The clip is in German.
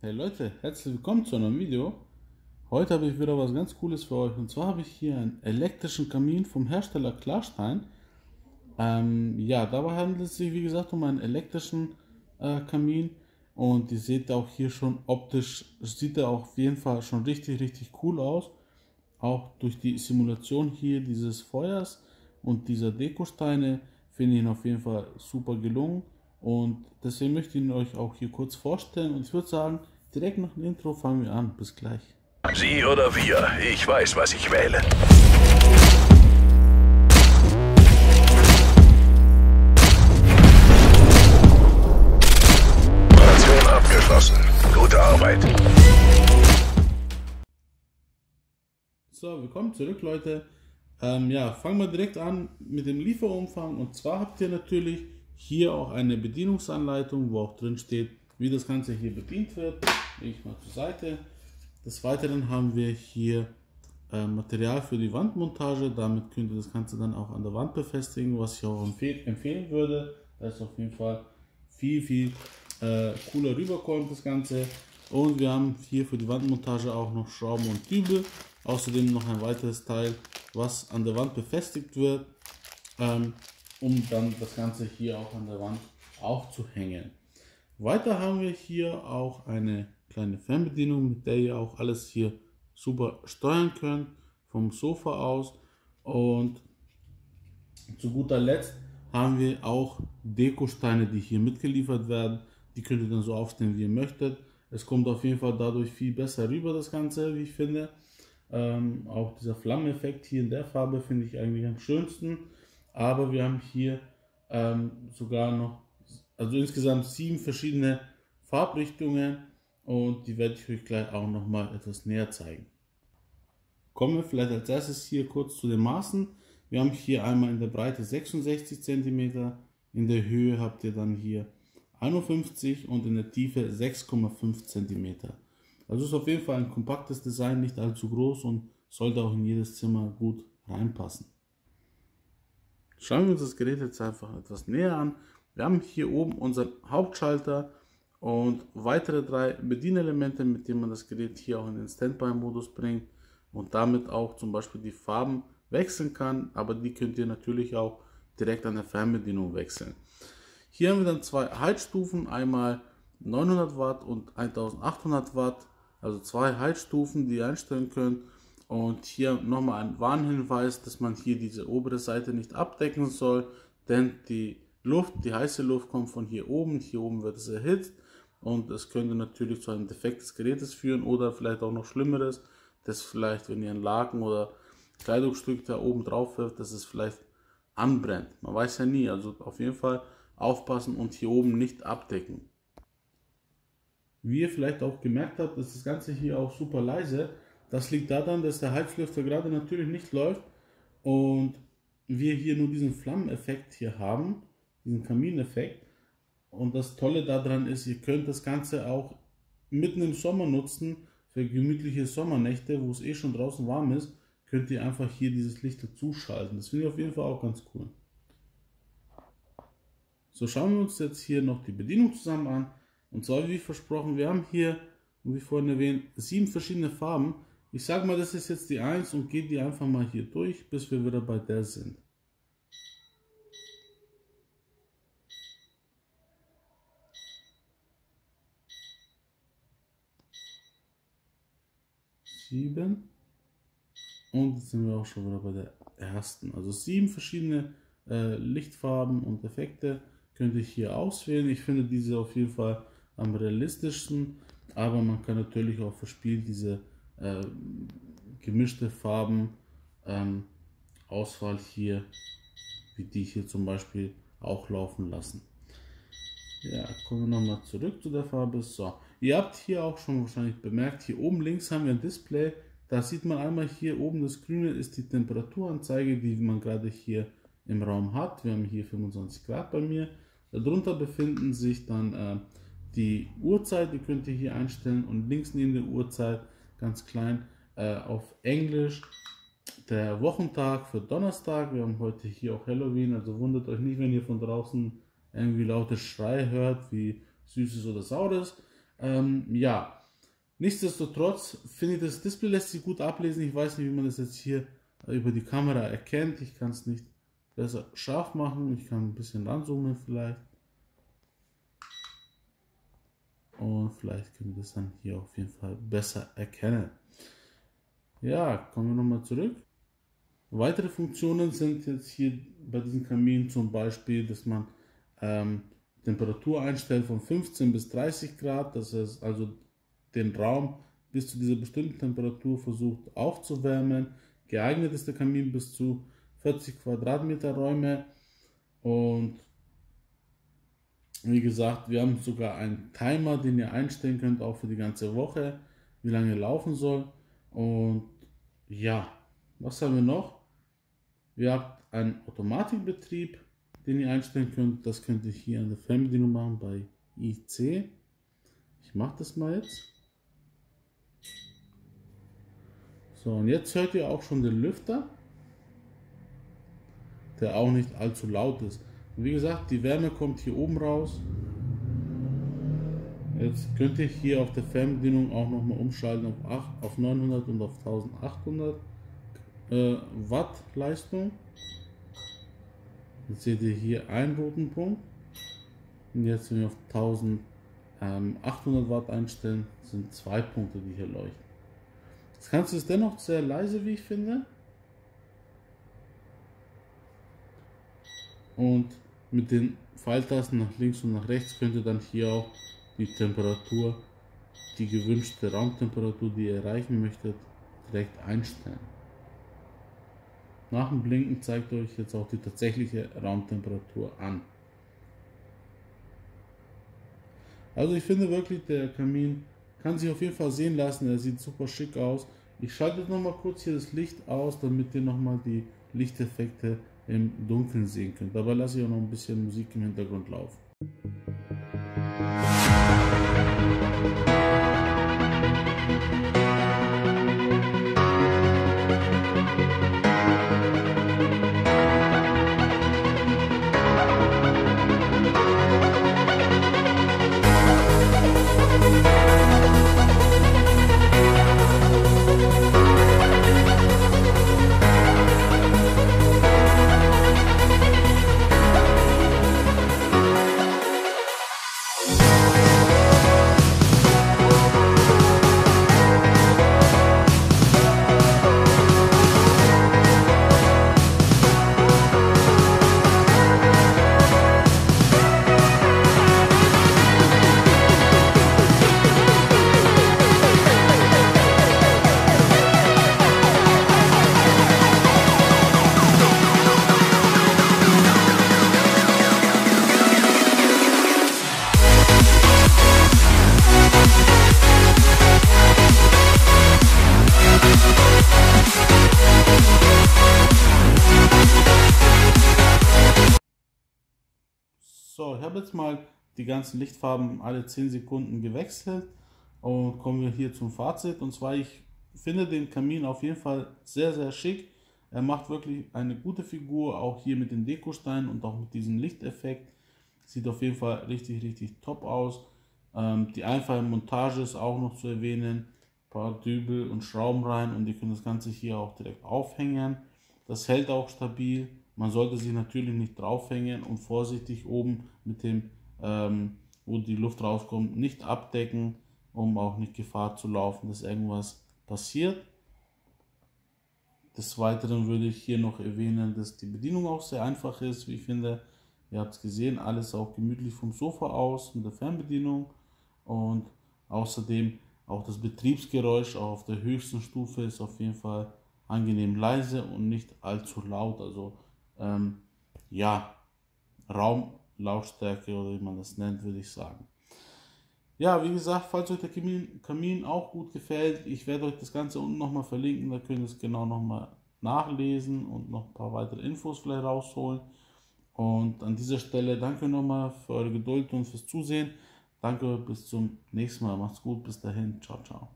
Hey Leute, herzlich willkommen zu einem Video. Heute habe ich wieder was ganz Cooles für euch. Und zwar habe ich hier einen elektrischen Kamin vom Hersteller Klarstein. Dabei handelt es sich wie gesagt um einen elektrischen Kamin. Und ihr seht auch hier schon optisch, sieht er auch auf jeden Fall schon richtig cool aus. Auch durch die Simulation hier dieses Feuers und dieser Dekosteine finde ich ihn auf jeden Fall super gelungen. Und deswegen möchte ich ihn euch auch hier kurz vorstellen. Und ich würde sagen, direkt nach dem Intro fangen wir an. Bis gleich. Sie oder wir, ich weiß, was ich wähle. Operation abgeschlossen. Gute Arbeit. So, willkommen zurück, Leute. Fangen wir direkt an mit dem Lieferumfang. Und zwar habt ihr natürlich hier auch eine Bedienungsanleitung, wo auch drin steht, wie das Ganze hier bedient wird. Ich mal zur Seite. Des Weiteren haben wir hier Material für die Wandmontage. Damit könnt ihr das Ganze dann auch an der Wand befestigen, was ich auch empfehlen würde. Da ist auf jeden Fall viel cooler rüberkommt das Ganze. Und wir haben hier für die Wandmontage auch noch Schrauben und Dübel. Außerdem noch ein weiteres Teil, was an der Wand befestigt wird, um dann das Ganze hier auch an der Wand aufzuhängen. Weiter haben wir hier auch eine kleine Fernbedienung, mit der ihr auch alles hier super steuern könnt, vom Sofa aus. Und zu guter Letzt haben wir auch Dekosteine, die hier mitgeliefert werden. Die könnt ihr dann so aufstellen, wie ihr möchtet. Es kommt auf jeden Fall dadurch viel besser rüber, das Ganze, wie ich finde. Auch dieser Flammeneffekt hier in der Farbe finde ich eigentlich am schönsten. Aber wir haben hier sogar noch, also insgesamt 7 verschiedene Farbrichtungen. Und die werde ich euch gleich auch noch mal etwas näher zeigen. Kommen wir vielleicht als erstes hier kurz zu den Maßen. Wir haben hier einmal in der Breite 66 cm, in der Höhe habt ihr dann hier 51 und in der Tiefe 6,5 cm. Also ist auf jeden Fall ein kompaktes Design, nicht allzu groß und sollte auch in jedes Zimmer gut reinpassen. Schauen wir uns das Gerät jetzt einfach etwas näher an. Wir haben hier oben unseren Hauptschalter und weitere 3 Bedienelemente, mit denen man das Gerät hier auch in den Standby-Modus bringt und damit auch zum Beispiel die Farben wechseln kann, aber die könnt ihr natürlich auch direkt an der Fernbedienung wechseln. Hier haben wir dann 2 Heizstufen, einmal 900 Watt und 1800 Watt, also 2 Heizstufen, die ihr einstellen könnt. Und hier nochmal ein Warnhinweis, dass man hier diese obere Seite nicht abdecken soll, denn die heiße Luft kommt von hier oben wird es erhitzt und es könnte natürlich zu einem Defekt des Gerätes führen oder vielleicht auch noch Schlimmeres, dass vielleicht, wenn ihr ein Laken oder Kleidungsstück da oben drauf wirft, dass es vielleicht anbrennt. Man weiß ja nie, also auf jeden Fall aufpassen und hier oben nicht abdecken. Wie ihr vielleicht auch gemerkt habt, ist das Ganze hier auch super leise. Das liegt daran, dass der Heizlüfter gerade natürlich nicht läuft und wir hier nur diesen Flammeneffekt hier haben, diesen Kamineffekt. Und das Tolle daran ist, ihr könnt das Ganze auch mitten im Sommer nutzen, für gemütliche Sommernächte, wo es eh schon draußen warm ist, könnt ihr einfach hier dieses Licht dazu schalten. Das finde ich auf jeden Fall auch ganz cool. So, schauen wir uns jetzt hier noch die Bedienung zusammen an. Und zwar, wie versprochen, wir haben hier, wie vorhin erwähnt, 7 verschiedene Farben. Ich sage mal, das ist jetzt die 1 und gehe die einfach mal hier durch, bis wir wieder bei der sind. Und jetzt sind wir auch schon wieder bei der ersten. Also 7 verschiedene Lichtfarben und Effekte könnt ihr hier auswählen. Ich finde diese auf jeden Fall am realistischsten, aber man kann natürlich auch verspielt diese gemischte Farben Auswahl hier, wie die hier zum Beispiel auch laufen lassen. Ja, kommen wir nochmal zurück zu der Farbe. So, ihr habt hier auch schon wahrscheinlich bemerkt, hier oben links haben wir ein Display. Da sieht man einmal hier oben, das Grüne ist die Temperaturanzeige, die man gerade hier im Raum hat. Wir haben hier 25 Grad bei mir. Darunter befinden sich dann die Uhrzeit, die könnt ihr hier einstellen. Und links neben der Uhrzeit, ganz klein, auf Englisch, der Wochentag für Donnerstag. Wir haben heute hier auch Halloween, also wundert euch nicht, wenn ihr von draußen irgendwie lautes Schrei hört, wie Süßes oder Saures. Ja, nichtsdestotrotz finde ich, das Display lässt sich gut ablesen. Ich weiß nicht, wie man das jetzt hier über die Kamera erkennt. Ich kann es nicht besser scharf machen. Ich kann ein bisschen ranzoomen vielleicht. Und vielleicht können wir das dann hier auf jeden Fall besser erkennen. Ja, kommen wir nochmal zurück. Weitere Funktionen sind jetzt hier bei diesem Kamin zum Beispiel, dass man Temperatur einstellt von 15 bis 30 Grad. Das heißt also den Raum bis zu dieser bestimmten Temperatur versucht aufzuwärmen. Geeignet ist der Kamin bis zu 40 Quadratmeter Räume. Und wie gesagt, wir haben sogar einen Timer, den ihr einstellen könnt, auch für die ganze Woche, wie lange er laufen soll. Und ja, was haben wir noch? Wir haben einen Automatikbetrieb, den ihr einstellen könnt. Das könnt ihr hier an der Fernbedienung machen bei IC. Ich mache das mal jetzt. So, und jetzt hört ihr auch schon den Lüfter, der auch nicht allzu laut ist. Und wie gesagt, die Wärme kommt hier oben raus. Jetzt könnt ihr hier auf der Fernbedienung auch nochmal umschalten auf 900 und auf 1800 Watt Leistung. Jetzt seht ihr hier einen roten Punkt. Und jetzt, wenn wir auf 1800 Watt einstellen, sind 2 Punkte, die hier leuchten. Das Ganze ist dennoch sehr leise, wie ich finde. Und mit den Pfeiltasten nach links und nach rechts könnt ihr dann hier auch die Temperatur, die gewünschte Raumtemperatur, die ihr erreichen möchtet, direkt einstellen. Nach dem Blinken zeigt euch jetzt auch die tatsächliche Raumtemperatur an. Also ich finde wirklich, der Kamin kann sich auf jeden Fall sehen lassen, er sieht super schick aus. Ich schalte jetzt nochmal kurz hier das Licht aus, damit ihr nochmal die Lichteffekte im Dunkeln sehen könnt. Dabei lasse ich auch noch ein bisschen Musik im Hintergrund laufen. So, ich habe jetzt mal die ganzen Lichtfarben alle 10 Sekunden gewechselt und kommen wir hier zum Fazit. Und zwar, ich finde den Kamin auf jeden Fall sehr, sehr schick. Er macht wirklich eine gute Figur, auch hier mit den Dekosteinen und auch mit diesem Lichteffekt. Sieht auf jeden Fall richtig, richtig top aus. Die einfache Montage ist auch noch zu erwähnen. Ein paar Dübel und Schrauben rein und ihr könnt das Ganze hier auch direkt aufhängen. Das hält auch stabil. Man sollte sich natürlich nicht draufhängen und vorsichtig oben mit dem, wo die Luft rauskommt, nicht abdecken, um auch nicht Gefahr zu laufen, dass irgendwas passiert. Des Weiteren würde ich hier noch erwähnen, dass die Bedienung auch sehr einfach ist, wie ich finde. Ihr habt es gesehen, alles auch gemütlich vom Sofa aus mit der Fernbedienung und außerdem auch das Betriebsgeräusch auch auf der höchsten Stufe ist auf jeden Fall angenehm leise und nicht allzu laut. Also ja, Raumlautstärke oder wie man das nennt, würde ich sagen. Ja, wie gesagt, falls euch der Kamin auch gut gefällt, ich werde euch das Ganze unten nochmal verlinken, da könnt ihr es genau nochmal nachlesen und noch ein paar weitere Infos vielleicht rausholen. Und an dieser Stelle danke nochmal für eure Geduld und fürs Zusehen. Danke, bis zum nächsten Mal. Macht's gut, bis dahin. Ciao, ciao.